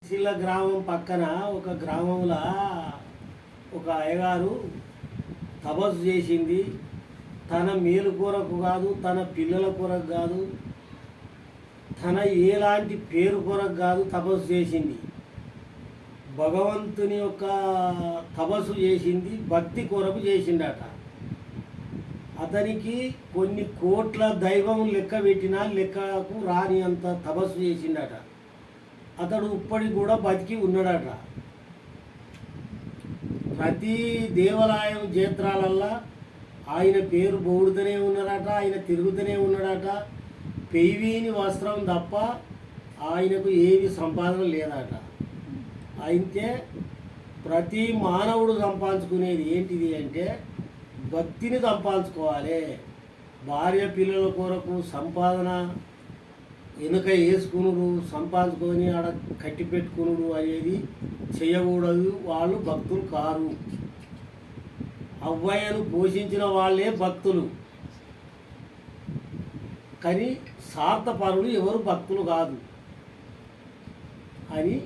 శిల గ్రామం పక్కన ఒక గ్రామంలో ఒక అయ్యగారు తపస్సు చేసింది. తన మేలు కొరకు కాదు, తన పిల్లల కొరకు కాదు, తన ఎలాంటి పేరు కొరకు కాదు తపస్సు చేసింది. భగవంతుని యొక్క తపస్సు చేసింది, భక్తి కొరకు చేసిండట. అతనికి కొన్ని కోట్ల దైవం లెక్క పెట్టినా లెక్కకు రాని అంత తపస్సు చేసిండట. అతడు ఇప్పటికి కూడా బతికి ఉన్నాడట. ప్రతి దేవాలయం క్షేత్రాలల్లో ఆయన పేరు బోడుతూనే ఉన్నాడట, ఆయన తిరుగుతూనే ఉన్నాడట. పెయివీని వస్త్రం తప్ప ఆయనకు ఏవి సంపాదన లేదట. అయితే ప్రతి మానవుడు సంపాదించుకునేది ఏంటిది అంటే భక్తిని సంపాదించుకోవాలి. భార్య పిల్లల కొరకు సంపాదన వెనుక వేసుకునుడు, సంపాదించుకొని ఆడ కట్టి పెట్టుకునుడు అనేది చేయకూడదు. వాళ్ళు భక్తులు కారు. అవ్వయ్యను పోషించిన వాళ్ళే భక్తులు, కానీ స్వార్థపరులు ఎవరు భక్తులు కాదు అని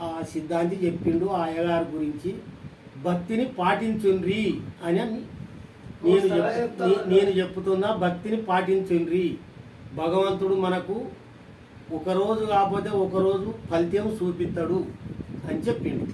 ఆ సిద్ధాంతి చెప్పిండు. ఆ అయ్యగారి గురించి భక్తిని పాటించుండ్రి అని నేను చెప్తున్నా. భక్తిని పాటించుండ్రి. భగవంతుడు మనకు ఒకరోజు కాకపోతే ఒకరోజు ఫలితం చూపిస్తాడు అని చెప్పిండు.